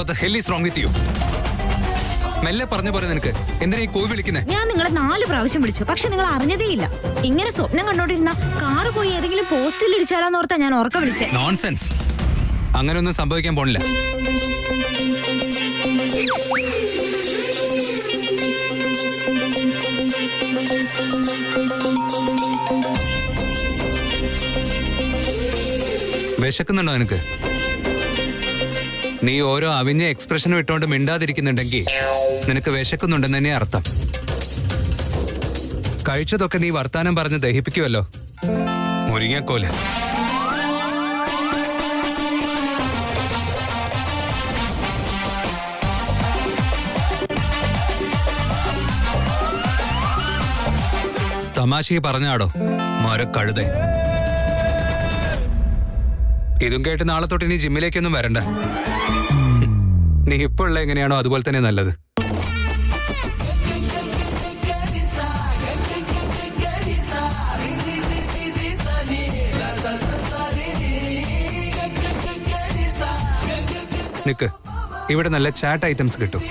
What the hell is wrong with you? മെല്ലെ പറഞ്ഞ പോലെ നിനക്ക് എന്തിനാ ഈ കോഴി വിളിക്കുന്നേ? ഞാൻ നിങ്ങളെ 4 പ്രാവശ്യം വിളിച്ചു, പക്ഷെ നിങ്ങൾ അറിഞ്ഞതേയില്ല. ഇങ്ങനെ സ്വപ്നം കണ്ടോണ്ടിരുന്ന കാറ് പോയി ഏതെങ്കിലും പോസ്റ്റിൽ ഇടിച്ചാലോന്നോർത്താ ഞാൻ ഉറക്ക വിളിച്ചേ. നോൺസെൻസ്. അങ്ങനെയൊന്നും സംഭവിക്കാൻ പോണില്ല. വിശക്കുന്നുണ്ടോ നിനക്ക്? നീ ഓരോ അവിഞ്ഞ എക്സ്പ്രഷൻ ഇട്ടുകൊണ്ട് മിണ്ടാതിരിക്കുന്നുണ്ടെങ്കിൽ നിനക്ക് വിശക്കുന്നുണ്ടെന്ന് തന്നെ അർത്ഥം. കഴിച്ചതൊക്കെ നീ വർത്താനം പറഞ്ഞ് ദഹിപ്പിക്കുമല്ലോ, മുരിങ്ങക്കോല്. തമാശയെ പറഞ്ഞാടോ മരക്കഴുതേ. ഇതും കേട്ട് നാളെ തൊട്ട് നീ ജിമ്മിലേക്കൊന്നും വരണ്ട. നീ ഇപ്പോൾ ഉള്ള എങ്ങനെയാണോ അതുപോലെ തന്നെ നല്ലത്. നിക്ക്, ഇവിടെ നല്ല ചാറ്റ് ഐറ്റംസ് കിട്ടും.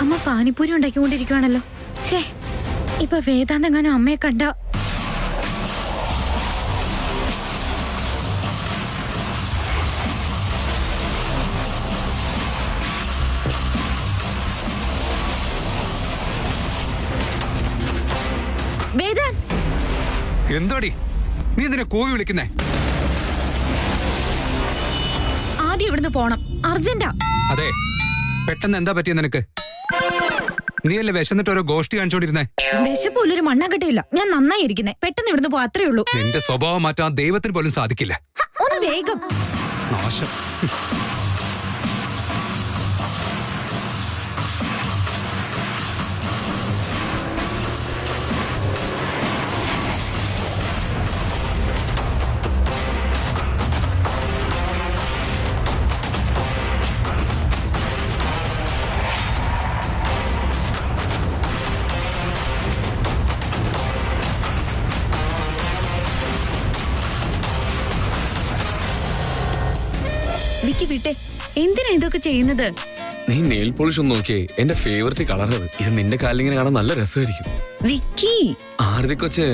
അമ്മ പാനിപ്പൂരി ഉണ്ടാക്കിക്കൊണ്ടിരിക്കുവാണല്ലോ. ഛേ, ഇപ്പൊ വേദാന്തെങ്ങാനും അമ്മയെ കണ്ട. വേദാൻ, എന്താടി നീ എന്തിനാ കോഴി വിളിക്കുന്നേ? ആദ്യം ഇവിടുന്ന് പോണം, അർജന്റാ. അതെ, പെട്ടെന്ന് എന്താ പറ്റിയ നിനക്ക്? നീയല്ലേ വിശന്നിട്ട് ഓരോ ഗോഷ്ടി കാണിച്ചോണ്ടിരുന്നേ? വിശപ്പോലൊരു മണ്ണാങ്കട്ടയില്ല. ഞാൻ നന്നായി ഇരിക്കുന്നേ. പെട്ടെന്ന് ഇവിടുന്ന് പോ, അത്രേ ഉള്ളൂ. നിന്റെ സ്വഭാവം മാറ്റാൻ ദൈവത്തിന് പോലും സാധിക്കില്ല. ഒന്ന് വേഗം. നാശം. വിക്കി വിട്ടെ, എന്തിനാ ഇതൊക്കെ ചെയ്യുന്നത്? നീ നെയിൽ പോളിഷ് ഒന്ന് നോക്കിയേ, എന്റെ ഫേവറേറ്റ് കളർ അത്. ഇത് നിന്റെ കാലിങ്ങനെ കാണാൻ നല്ല രസമായിരിക്കും. വിക്കി, ആരതി കൊച്ചേ,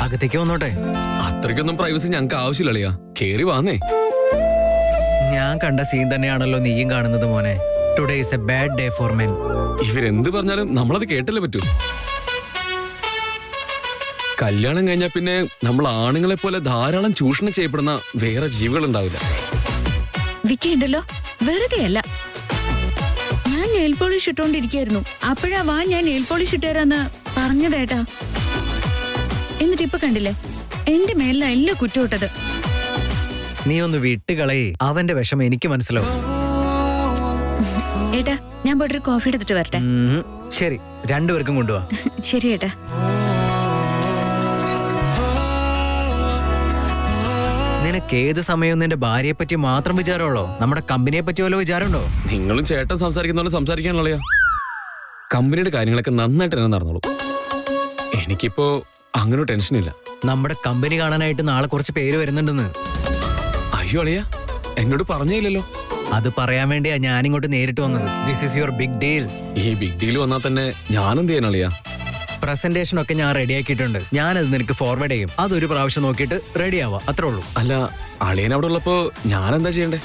അകത്തേക്ക് വന്നോട്ടെ. അത്രയ്ക്കൊന്നും പ്രൈവസി ഞങ്ങൾക്ക് ആവശ്യമില്ലളിയാ, കേറി വാന്നേ. ഞാൻ കണ്ട സീൻ തന്നെയാണല്ലോ നീയും കാണുന്നത് മോനെ. Today is A bad day four men. ഇവരെന്ത് പറഞ്ഞാലും നമ്മളത് കേട്ടല്ലേ പറ്റൂ. കല്യാണം കഴിഞ്ഞാൽ പിന്നെ നമ്മൾ ആണുങ്ങളെ പോലെ ധാരാളം ചൂഷണം ചെയ്യപ്പെടുന്ന വേറെ ജീവികൾ ഉണ്ടാവില്ല. വിക്കി ഉണ്ടല്ലോ, വെറുതെ അല്ല. ഞാൻ നെയിൽ പോളിഷ് ഇട്ടോണ്ടിരിക്കായിരുന്നു. അപ്പോഴാ വാ ഞാൻ നെയിൽ പോളിഷ് ഇട്ടുതരാന്ന് പറഞ്ഞതേട്ടാ. എന്നിട്ട് ഇപ്പൊ കണ്ടില്ലേ, എന്റെ മേലില എല്ലാം കുറ്റമിട്ടത്. നീ ഒന്ന് വിട്ടുകളയേ, അവന്റെ വിഷമം എനിക്ക് മനസ്സിലാവും. ഏട്ടാ, ഞാൻ പോയിട്ടൊരു കോഫി എടുത്തിട്ട് വരട്ടെ. ശരി, രണ്ടുപേർക്കും കൊണ്ടുപോവാ. ശരി ഏട്ടാ. നിനക്ക് ഏത് സമയവും നിന്റെ ഭാര്യയെ പറ്റി മാത്രം വിചാരമുള്ളോ? നമ്മുടെ കമ്പനിയെ പറ്റി വല്ല വിചാരമുണ്ടോ? നിങ്ങളും ചേട്ടൻ സംസാരിക്കുന്ന പോലെ സംസാരിക്കാനുള്ളയാ. കമ്പനിയുടെ കാര്യങ്ങളൊക്കെ നന്നായിട്ട് തന്നെ നടന്നോളൂ. എനിക്കിപ്പോ അങ്ങനെ ടെൻഷനില്ല. നമ്മുടെ കമ്പനി കാണാനായിട്ട് നാളെ കുറച്ച് പേര് വരുന്നുണ്ടെന്ന്. അയ്യോ അളിയാ, എന്നോട് പറഞ്ഞില്ലല്ലോ. അത് പറയാൻ വേണ്ടിയാ ഞാനിങ്ങോട്ട് നേരിട്ട് വന്നത്. This is your big deal. ഈ ബിഗ് ഡീൽ വന്നാൽ തന്നെ ഞാനെന്ത് ചെയ്യാനളിയാ? പ്രസന്റേഷൻ ഒക്കെ ഞാൻ റെഡിയാക്കിയിട്ടുണ്ട്. ഞാനത് നിനക്ക് ഫോർവേഡ് ചെയ്യും. അതൊരു പ്രാവശ്യം നോക്കിയിട്ട് റെഡി ആവാ, അത്രേ ഉള്ളൂ. അല്ല, അളിയൻ അവിടെ ഉള്ളപ്പോ ഞാൻ എന്താ ചെയ്യണ്ടേ?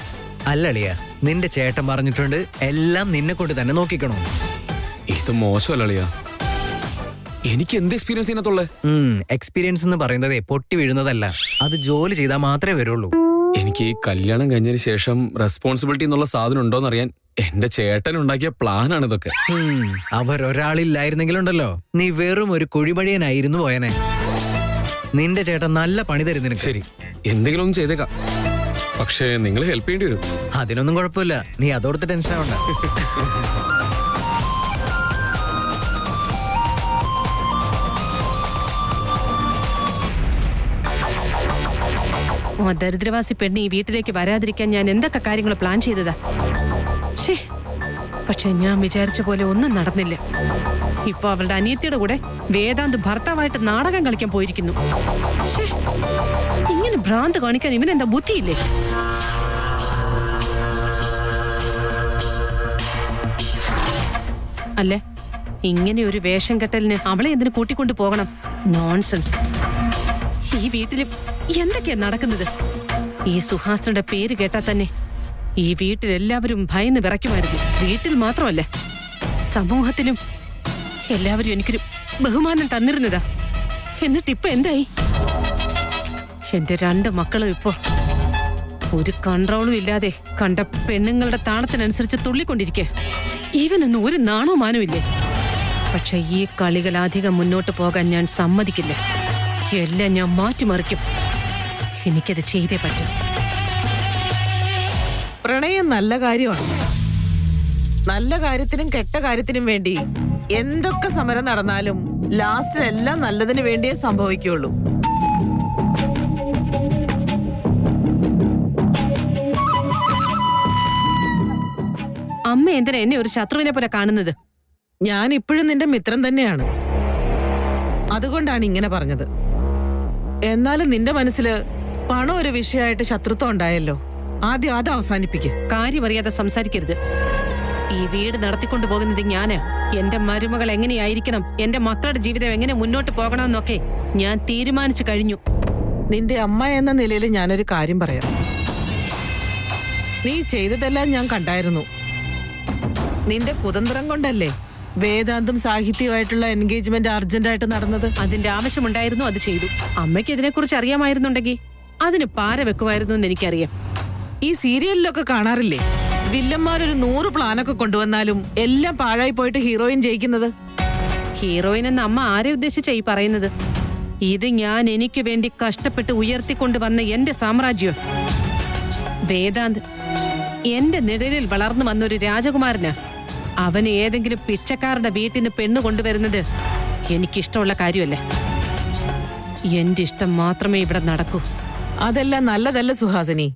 അല്ല അളിയ, നിന്റെ ചേട്ടൻ പറഞ്ഞിട്ടുണ്ട് എല്ലാം നിന്നെ കൊണ്ട് തന്നെ നോക്കിക്കണോ. ഇത് മോശമല്ല അളിയാ. എനിക്ക് എന്ത് എക്സ്പീരിയൻസ് ഇതിനകത്തുള്ളേ? എക്സ്പീരിയൻസ് എന്ന് പറയുന്നതേ പൊട്ടി വീഴുന്നതല്ല, അത് ജോലി ചെയ്താൽ മാത്രമേ വരുള്ളൂ. എനിക്ക് ഈ കല്യാണം കഴിഞ്ഞതിന് ശേഷം റെസ്പോൺസിബിലിറ്റി എന്നുള്ള സാധനം ഉണ്ടോന്നറിയാൻ എന്റെ ചേട്ടൻ ഉണ്ടാക്കിയ പ്ലാനാണ് ഇതൊക്കെ. അവരൊരാളില്ലായിരുന്നെങ്കിലുണ്ടല്ലോ നീ വെറും ഒരു കുഴിമഴിയനായിരുന്നു പോയനെ. നിന്റെ ചേട്ടൻ നല്ല പണി തരുന്നതിന്. ശരി, എന്തെങ്കിലും ഒന്നും ചെയ്തേക്കാം. പക്ഷേ നിങ്ങൾ ഹെൽപ്പ് ചെയ്യേണ്ടി വരും. അതിനൊന്നും കുഴപ്പമില്ല, നീ അതോടത്ത് ടെൻഷൻ ആവണ്ട. ദരിദ്രവാസി പെണ്ണ് ഈ വീട്ടിലേക്ക് വരാതിരിക്കാൻ ഞാൻ എന്തൊക്കെ കാര്യങ്ങൾ പ്ലാൻ ചെയ്തതാ. പക്ഷെ ഞാൻ വിചാരിച്ച പോലെ ഒന്നും നടന്നില്ല. ഇപ്പൊ അവളുടെ അനിയത്തിയുടെ കൂടെ വേദാന്ത് ഭർത്താവായിട്ട് നാടകം കളിക്കാൻ പോയിരിക്കുന്നു. ഇങ്ങനെ ഭ്രാന്ത് കാണിക്കാൻ ഇവനെന്താ ബുദ്ധിയില്ലേ? അല്ലേ, ഇങ്ങനെ ഒരു വേഷം കെട്ടലിന് അവളെ എന്തിനു കൂട്ടിക്കൊണ്ടു പോകണം? നോൺസെൻസ്. ഈ വീട്ടില് എന്തൊക്കെയാ നടക്കുന്നത്? ഈ സുഹാസിന്റെ പേര് കേട്ടാൽ തന്നെ ഈ വീട്ടിൽ എല്ലാവരും ഭയന്ന് വിറയ്ക്കുമായിരുന്നു. വീട്ടിൽ മാത്രമല്ല, സമൂഹത്തിലും എല്ലാവരും എനിക്കൊരു ബഹുമാനം തന്നിരുന്നതാ. എന്നിട്ടിപ്പൊ എന്തായി? എന്റെ 2 മക്കളും ഇപ്പോ ഒരു കൺട്രോളും ഇല്ലാതെ കണ്ട പെണ്ണുങ്ങളുടെ താളത്തിനനുസരിച്ച് തുള്ളിക്കൊണ്ടിരിക്കുക. ഇവനൊന്നും ഒരു നാണോ മാനോ ഇല്ലേ? പക്ഷെ ഈ കളികൾ അധികം മുന്നോട്ട് പോകാൻ ഞാൻ സമ്മതിക്കില്ല. എല്ലാം ഞാൻ മാറ്റിമറിക്കും. എനിക്കത് ചെയ്തേ പറ്റും. പ്രണയം നല്ല കാര്യമാണ്. നല്ല കാര്യത്തിനും കെട്ട കാര്യത്തിനും വേണ്ടി എന്തൊക്കെ സമരം നടന്നാലും ലാസ്റ്റിൽ എല്ലാം നല്ലതിന് വേണ്ടിയേ സംഭവിക്കുള്ളൂ. അമ്മ എന്തിനാ എന്നെ ഒരു ശത്രുവിനെ പോലെ കാണുന്നത്? ഞാൻ ഇപ്പോഴും നിന്റെ മിത്രം തന്നെയാണ്, അതുകൊണ്ടാണ് ഇങ്ങനെ പറഞ്ഞത്. എന്നാലും നിന്റെ മനസ്സില് പണം ഒരു വിഷയമായിട്ട് ശത്രുത്വം ഉണ്ടായല്ലോ. ആദ്യം അത് അവസാനിപ്പിക്കുക. കാര്യമറിയാതെ സംസാരിക്കരുത്. ഈ വീട് നടത്തിക്കൊണ്ടു പോകുന്നത് ഞാന്. എന്റെ മരുമകൾ എങ്ങനെയായിരിക്കണം, എന്റെ മക്കളുടെ ജീവിതം എങ്ങനെ മുന്നോട്ട് പോകണമെന്നൊക്കെ ഞാൻ തീരുമാനിച്ചു കഴിഞ്ഞു. നിന്റെ അമ്മ എന്ന നിലയിൽ ഞാനൊരു കാര്യം പറയാം. നീ ചെയ്തതെല്ലാം ഞാൻ കണ്ടായിരുന്നു. നിന്റെ കുതന്ത്രം കൊണ്ടല്ലേ വേദാന്തും സാഹിത്യമായിട്ടുള്ള എൻഗേജ്മെന്റ് അർജന്റായിട്ട് നടന്നത്. അതിന്റെ ആവശ്യമുണ്ടായിരുന്നു, അത് ചെയ്തു. അമ്മയ്ക്ക് ഇതിനെക്കുറിച്ച് അറിയാമായിരുന്നുണ്ടെങ്കിൽ അതിന് പാര വെക്കുമായിരുന്നു എന്ന് എനിക്കറിയാം. ഈ സീരിയലിലൊക്കെ കാണാറില്ലേ, വില്ലന്മാരൊരു 100 പ്ലാനൊക്കെ കൊണ്ടുവന്നാലും എല്ലാം പാഴായി പോയിട്ട് ഹീറോയിൻ ജയിക്കുന്നത്. ഹീറോയിൻ എന്ന അമ്മ ആരെ ഉദ്ദേശിച്ച ഈ പറയുന്നത്? ഇത് ഞാൻ എനിക്ക് വേണ്ടി കഷ്ടപ്പെട്ട് ഉയർത്തിക്കൊണ്ടുവന്ന എന്റെ സാമ്രാജ്യം. വേദാന്ത് എന്റെ നിഴലിൽ വളർന്നു വന്നൊരു രാജകുമാരന്. അവന് ഏതെങ്കിലും പിച്ചക്കാരുടെ വീട്ടിൽ നിന്ന് പെണ്ണ് കൊണ്ടുവരുന്നത് എനിക്കിഷ്ടമുള്ള കാര്യമല്ലേ. എന്റെ ഇഷ്ടം മാത്രമേ ഇവിടെ നടക്കൂ. അതെല്ലാം നല്ലതല്ല സുഹാസിനി.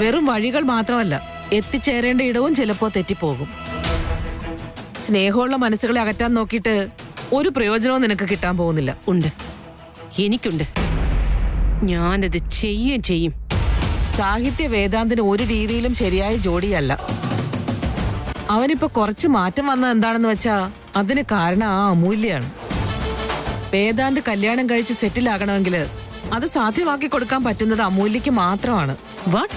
വെറും വഴികൾ മാത്രമല്ല, എത്തിച്ചേരേണ്ട ഇടവും ചിലപ്പോ തെറ്റിപ്പോകും. സ്നേഹമുള്ള മനസ്സുകളെ അകറ്റാൻ നോക്കിയിട്ട് ഒരു പ്രയോജനവും നിനക്ക് കിട്ടാൻ പോകുന്നില്ല. ഉണ്ട്, എനിക്കുണ്ട്. ഞാനത് ചെയ്യും. സാഹിത്യ വേദാന്തിന് ഒരു രീതിയിലും ശരിയായ ജോഡിയല്ല. അവനിപ്പോ കുറച്ച് മാറ്റം വന്നത് എന്താണെന്ന് വെച്ചാ അതിന് കാരണം ആ അമൂല്യാണ്. വേദാന്ത് കല്യാണം കഴിച്ച് സെറ്റിലാകണമെങ്കിൽ അത് സാധ്യമാക്കി കൊടുക്കാൻ പറ്റുന്നത് അമൂല്യക്ക് മാത്രമാണ്. വാട്ട്?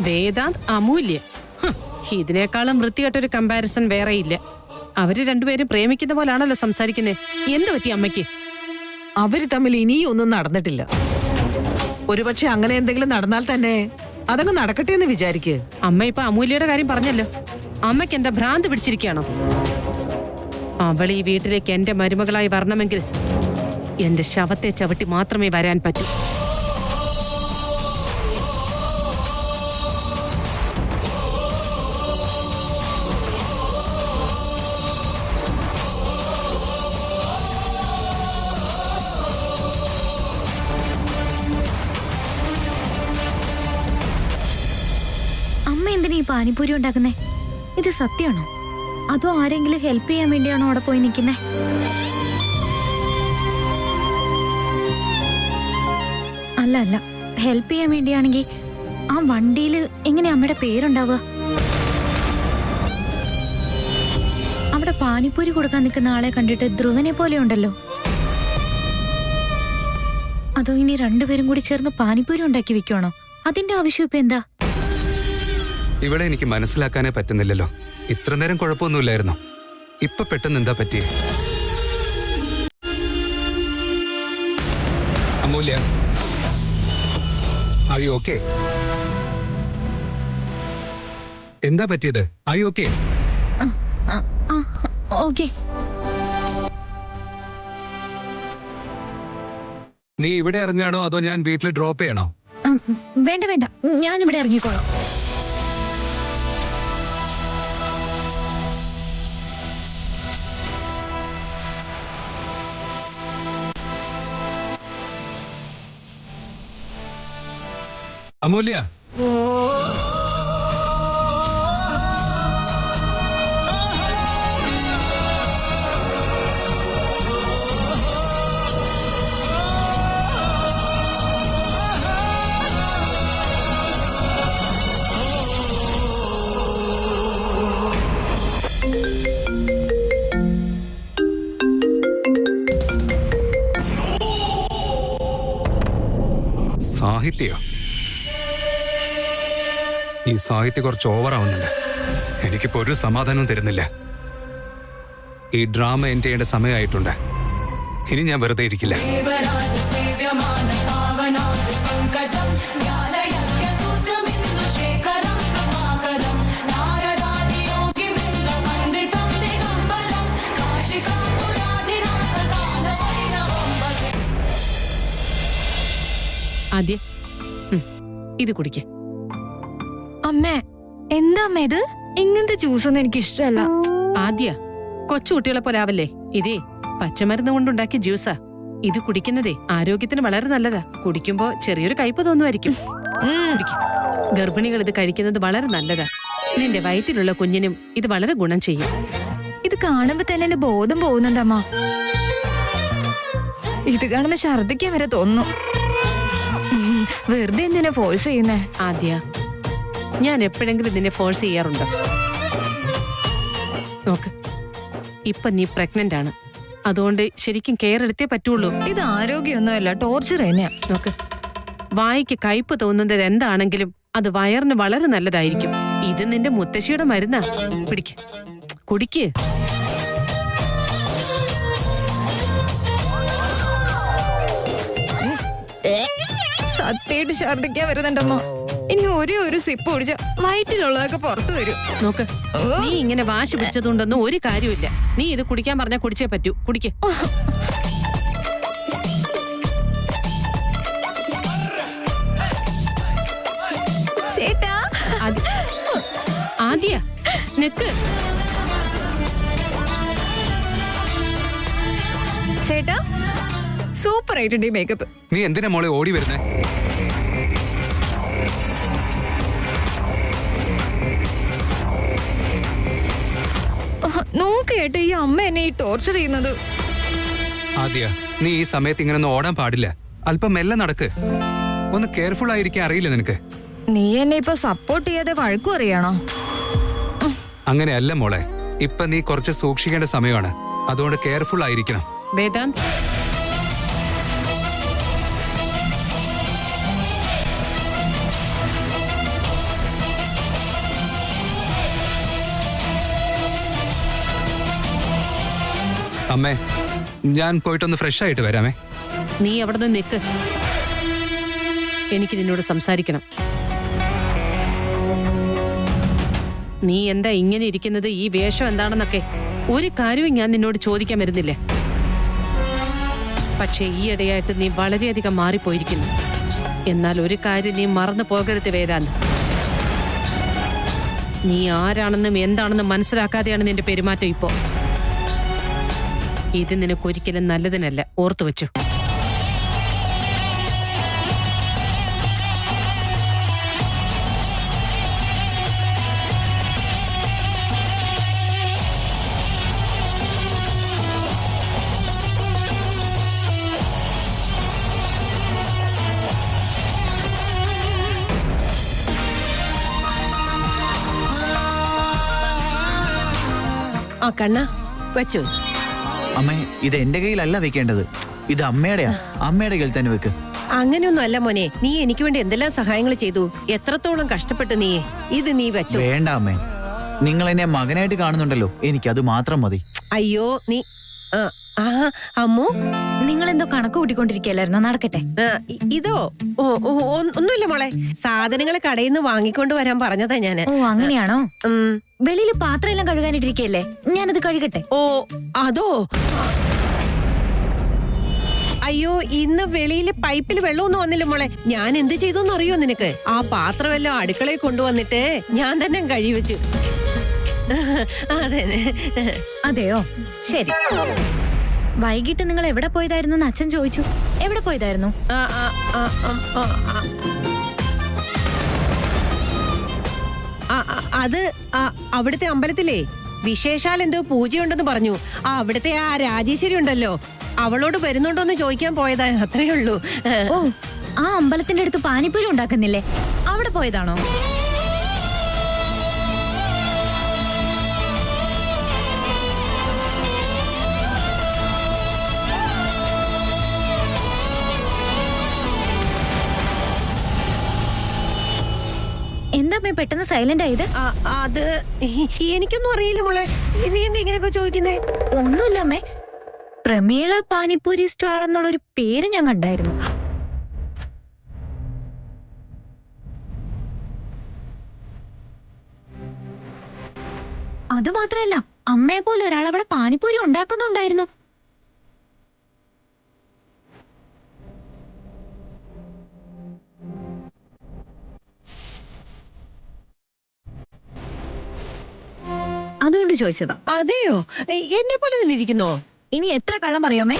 വേദാന്ത് അമൂല്യ? ഇതിനേക്കാളും വൃത്തികെട്ടൊരു കമ്പാരിസൺ വേറെയില്ല. അവര് രണ്ടുപേരും പ്രേമിക്കുന്ന പോലാണല്ലോ സംസാരിക്കുന്നേ. എന്ത് പറ്റി അമ്മയ്ക്ക്? അവര് തമ്മിൽ ഇനിയും ഒന്നും നടന്നിട്ടില്ല. ഒരുപക്ഷെ അങ്ങനെ എന്തെങ്കിലും നടന്നാൽ തന്നെ അതങ്ങ് നടക്കട്ടെ എന്ന് വിചാരിക്ക്. അമ്മ ഇപ്പൊ അമൂല്യയുടെ കാര്യം പറഞ്ഞല്ലോ. അമ്മയ്ക്ക് എന്താ ഭ്രാന്ത് പിടിച്ചിരിക്കുകയാണോ? അവൾ ഈ വീട്ടിലേക്ക് എന്റെ മരുമകളായി വരണമെങ്കിൽ എന്റെ ശവത്തെ ചവിട്ടി മാത്രമേ വരാൻ പറ്റൂ. അമ്മ എന്തിനാ ഈ പാനിപ്പൂരി ഉണ്ടാക്കുന്നേ? ഇത് സത്യമാണോ? അതോ ആരെങ്കിലും ഹെൽപ്പ് ചെയ്യാൻ വേണ്ടിയാണോ അവിടെ പോയി നിൽക്കുന്നേ? അല്ല, ഹെൽപ്പ് ചെയ്യാൻ വേണ്ടിയാണെങ്കിൽ ആ വണ്ടിയിൽ എങ്ങനെ അമ്മയുടെ പേരുണ്ടാവുക? അവിടെ പാനിപ്പൂരി കൊടുക്കാൻ നിൽക്കുന്ന ആളെ കണ്ടിട്ട് ധ്രുവനെ പോലെ ഉണ്ടല്ലോ. അതോ ഇനി രണ്ടുപേരും കൂടി ചേർന്ന് പാനിപ്പൂരി ഉണ്ടാക്കി വെക്കുവാണോ? അതിന്റെ ആവശ്യം ഇപ്പൊ എന്താ? ഇവിടെ എനിക്ക് മനസ്സിലാക്കാനേ പറ്റുന്നില്ലല്ലോ. ഇത്ര നേരം കുഴപ്പമൊന്നുമില്ലായിരുന്നോ? ഇപ്പൊ പെട്ടെന്ന് എന്താ പറ്റിയേ? അമൂല്യ, are you okay? എന്താ പറ്റിയത്? Are you okay? ഓക്കെ. നീ ഇവിടെ ഇറങ്ങാണോ അതോ ഞാൻ വീട്ടിൽ ഡ്രോപ്പ് ചെയ്യണോ? വേണ്ട വേണ്ട, ഞാനിവിടെ ഇറങ്ങിക്കോളാം. അമൂല്യ, സാഹിത്യോ? ഈ സാഹിത്യം കുറച്ച് ഓവറാവുന്നുണ്ട്. എനിക്കിപ്പോ ഒരു സമാധാനവും തരുന്നില്ല. ഈ ഡ്രാമ എൻഡ് ചെയ്യേണ്ട സമയമായിട്ടുണ്ട്. ഇനി ഞാൻ വെറുതെ ഇരിക്കില്ല. ആദ്യം ഇത് കുടിക്കേ. അമ്മേ, എന്താ അമ്മ ഇത്? ഇങ്ങനത്തെ ജ്യൂസൊന്നും എനിക്ക് ഇഷ്ടമല്ല. ആദ്യ കൊച്ചുകുട്ടികളെ പോലെ ആവല്ലേ. ഇതേ പച്ചമരുന്ന് കൊണ്ടുണ്ടാക്കിയ ജ്യൂസാ. ഇത് കുടിക്കുന്നതേ ആരോഗ്യത്തിന് വളരെ നല്ലതാ. കുടിക്കുമ്പോ ചെറിയൊരു കയ്പ് തോന്നുമായിരിക്കും. കുടിക്ക്. ഗർഭിണികൾ ഇത് കഴിക്കുന്നത് വളരെ നല്ലതാ. നിന്റെ വയറ്റിലുള്ള കുഞ്ഞിനും ഇത് വളരെ ഗുണം ചെയ്യും. ഇത് കാണുമ്പോ തന്നെ എന്റെ ബോധം പോകുന്നുണ്ടമ്മ. ഇത് കാണുമ്പോ ഛർദിക്കാൻ വരെ തോന്നുന്നു. വെറുതെ എന്തിനാ ഫോഴ്സ് ചെയ്യുന്നേ? ആദ്യ, ഞാൻ എപ്പോഴെങ്കിലും നിന്നെ ഫോഴ്സ് ചെയ്യാറുണ്ടോ? നോക്ക്, ഇപ്പൊ നീ പ്രഗ്നന്റ് ആണ്. അതുകൊണ്ട് ശരിക്കും കെയർ എടുത്തേ പറ്റുള്ളൂ. ഇത് ആരോഗ്യമൊന്നുമല്ല, ടോർച്ചർ തന്നെയാ. നോക്ക്, വായിക്ക് കയ്പ് തോന്നുന്നത് എന്താണെങ്കിലും അത് വയറിന് വളരെ നല്ലതായിരിക്കും. ഇത് നിന്റെ മുത്തശ്ശിയുടെ മരുന്നാ. പിടിക്ക്, കുടിക്ക്. സത്യമായിട്ട് ഛർദിക്കാൻ വരുന്നുണ്ടമ്മ. ഇനി ഒരു സിപ്പ് കുടിച്ച വയറ്റിലുള്ളതൊക്കെ പുറത്തു വരും. നോക്ക്, നീ ഇങ്ങനെ വാശി പിടിച്ചതുകൊണ്ടൊന്നും ഒരു കാര്യമില്ല. നീ ഇത് കുടിക്കാൻ പറഞ്ഞാൽ കുടിച്ചേ പറ്റൂ. കുടിക്ക്. ചേട്ടാ, ആദ്യ നിക്ക്. ചേട്ടാ, സൂപ്പർ ആയിട്ടുണ്ട് ഈ മേക്കപ്പ്. നീ എന്തിനാ മോളെ ഓടി വരുന്നേ? നോക്ക് ചേട്ടാ, ഈ അമ്മ എന്നെ ഈ ടോർച്ചർ ചെയ്യുന്നത്. ആദ്യ, നീ ഈ സമയത്ത് ഇങ്ങനെ ഒന്നും ഓടാൻ പാടില്ല. അല്പം മെല്ലെ നടക്ക്. ഒന്ന് കെയർഫുൾ ആയിരിക്കാൻ അറിയില്ല നിനക്ക്? നീ എന്നെ ഇപ്പൊ സപ്പോർട്ട് ചെയ്യാതെ വഴക്കു അറിയണോ? അങ്ങനെയല്ല മോളെ. ഇപ്പൊ നീ കുറച്ച് സൂക്ഷിക്കേണ്ട സമയമാണ്. അതുകൊണ്ട് കെയർഫുൾ ആയിരിക്കണം. വേദാന്ത്, അമ്മേ, ഞാൻ പോയിട്ടൊന്ന് ഫ്രഷ് ആയിട്ട് വരാമേ. നീ അവിടെ നിന്ന് നിക്ക്. എനിക്ക് നിന്നോട് സംസാരിക്കണം. നീ എന്താ ഇങ്ങനെ ഇരിക്കുന്നത്? ഈ വേഷം എന്താണെന്നൊക്കെ ഒരു കാര്യവും ഞാൻ നിന്നോട് ചോദിക്കാൻ വരുന്നില്ലേ. പക്ഷേ ഈയിടെയായിട്ട് നീ വളരെയധികം മാറിപ്പോയിരിക്കുന്നു. എന്നാൽ ഒരു കാര്യം നീ മറന്നു പോകരുത് വേദാന്ത്. നീ ആരാണെന്നും എന്താണെന്നും മനസ്സിലാക്കാതെയാണ് നിന്റെ പെരുമാറ്റം ഇപ്പോ. ഇത് നിനക്കൊരിക്കലും നല്ലതിനല്ല, ഓർത്തു വെച്ചു. ആ കണ്ണ വെച്ചു. അമ്മേ, ഇത് എന്റെ കയ്യിലല്ല വെക്കേണ്ടത്. ഇത് അമ്മയുടെയാ. അമ്മയുടെ കയ്യിൽ തന്നെ വെക്ക്. അങ്ങനെയൊന്നും അല്ല മോനെ. നീ എനിക്ക് വേണ്ടി എന്തെല്ലാം സഹായങ്ങൾ ചെയ്തു, എത്രത്തോളം കഷ്ടപ്പെട്ടു നീ. ഇത് നീ വെച്ചു. വേണ്ട അമ്മേ, നിങ്ങൾ എന്നെ മകനായിട്ട് കാണുന്നുണ്ടല്ലോ, എനിക്കത് മാത്രം മതി. അയ്യോ നീ ആ അമ്മു നിങ്ങൾ എന്തോ കണക്ക് കൂട്ടിക്കൊണ്ടിരിക്കല്ലായിരുന്നോ? നടക്കട്ടെ. ഇതോ ഒന്നുമില്ല മോളെ, സാധനങ്ങൾ കടയിൽ നിന്ന് വാങ്ങിക്കൊണ്ട് വരാൻ പറഞ്ഞതാ ഞാന്. ഓ അങ്ങനെയാണോ? ഉം. വെളിയിൽ പാത്രം എല്ലാം കഴുകാനിട്ടിരിക്കല്ലേ, ഞാനത് കഴുകട്ടെ. ഓ അതോ, അയ്യോ ഇന്ന് വെളിയിൽ പൈപ്പിൽ വെള്ളമൊന്നും വന്നില്ല മോളെ. ഞാൻ എന്ത് ചെയ്തു അറിയോ നിനക്ക്? ആ പാത്രമെല്ലാം അടുക്കളയിൽ കൊണ്ടുവന്നിട്ട് ഞാൻ തന്നെ കഴിവെച്ചു. അതെ. അതെയോ, ശരി. വൈകിട്ട് നിങ്ങൾ എവിടെ പോയതായിരുന്നു എന്ന് അച്ഛൻ ചോദിച്ചു. എവിടെ പോയതായിരുന്നു? അത് അവിടുത്തെ അമ്പലത്തിലേ വിശേഷാൽ എന്തോ പൂജയുണ്ടെന്ന് പറഞ്ഞു. അവിടുത്തെ ആ രാജേശ്വരി ഉണ്ടല്ലോ, അവളോട് വരുന്നുണ്ടോന്ന് ചോദിക്കാൻ പോയതാ, അത്രേ ഉള്ളൂ. ഓ, ആ അമ്പലത്തിന്റെ അടുത്ത് പാനിപ്പൂരി ഉണ്ടാക്കുന്നില്ലേ, അവിടെ പോയതാണോ? എന്താ പെട്ടെന്ന് സൈലന്റ് ആയത്? അത് എനിക്കൊന്നും അറിയില്ല മോളെ, നീ എന്താ ഇങ്ങനെയൊക്കെ ചോദിക്കുന്നേ? ഒന്നുമില്ല അമ്മേ, പ്രമീള പാനിപ്പൂരി സ്റ്റാൾ എന്നുള്ളൊരു പേര് ഞാൻ കണ്ടായിരുന്നു. അത് മാത്രല്ല, അമ്മയെ പോലെ ഒരാൾ അവിടെ പാനിപ്പൂരി ഉണ്ടാക്കുന്നുണ്ടായിരുന്നു. അതുകൊണ്ട് ചോദിച്ചതാ. അതെയോ, എന്നെ പോലെ തന്നെ ഇരിക്കുന്നോ? ഇനി എത്ര കള്ളം പറയാമേ?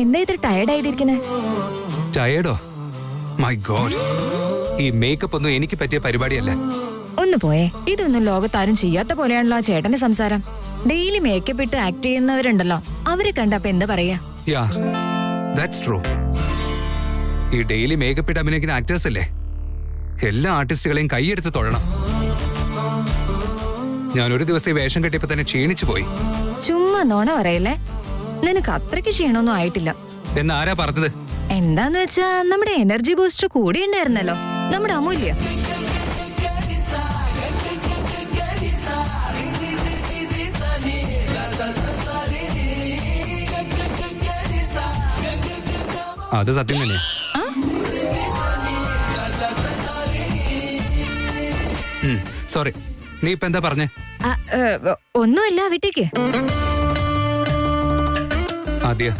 എന്താ ഇത്ര ടയർഡായിട്ടിരിക്കുന്നേ? ടയേർഡോ? മൈ ഗോഡ്, ഈ മേക്കപ്പ് ഒന്നും എനിക്ക് പറ്റിയ പരിപാടിയല്ല. ഒന്ന് പോയേ, ഇതൊന്നും ലോകത്താരും ചെയ്യാത്ത പോലെയാണല്ലോ ആ ചേട്ടന്റെ സംസാരം. ഡെയിലി മേക്കപ്പ് ഇട്ട് ആക്ട് ചെയ്യുന്നവരുണ്ടല്ലോ, അവരെ കണ്ടപ്പോ എന്താ പറയാ? യാ, ദാറ്റ്സ് ട്രൂ. ഈ ഡെയിലി മേക്കപ്പ് ഇട്ട് അഭിനയിക്കുന്ന ആക്ടേഴ്സ് അല്ലേ, എല്ലാ ആർട്ടിസ്റ്റുകളെയും കൈയെടുത്ത് തൊഴണം. ഞാൻ ഒരു ദിവസത്തെ വേഷം കെട്ടിയപ്പോ തന്നെ ക്ഷീണിച്ചു പോയി. ചുമ്മാ നോണ പറയല്ലേ, നിനക്ക് അത്രയ്ക്ക് ക്ഷീണമൊന്നും ആയിട്ടില്ല. എന്നാരാ പറഞ്ഞത്? എന്താന്ന് വെച്ചാ നമ്മുടെ എനർജി ബൂസ്റ്റർ കൂടി ഉണ്ടായിരുന്നല്ലോ, നമ്മുടെ അമൂല്യ. അത് സത്യം തന്നെയാ. സോറി, നീ ഇപ്പൊ എന്താ പറഞ്ഞേ? ഒന്നുമില്ല, വിട്ടേക്ക്. ആദ്യ,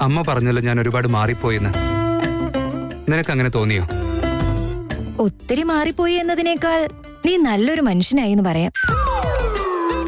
അമ്മ പറഞ്ഞല്ലോ ഞാൻ ഒരുപാട് മാറിപ്പോയെന്ന്. നിനക്ക് അങ്ങനെ തോന്നിയോ? ഒത്തിരി മാറിപ്പോയി എന്നതിനേക്കാൾ നീ നല്ലൊരു മനുഷ്യനായി എന്ന് പറയാം.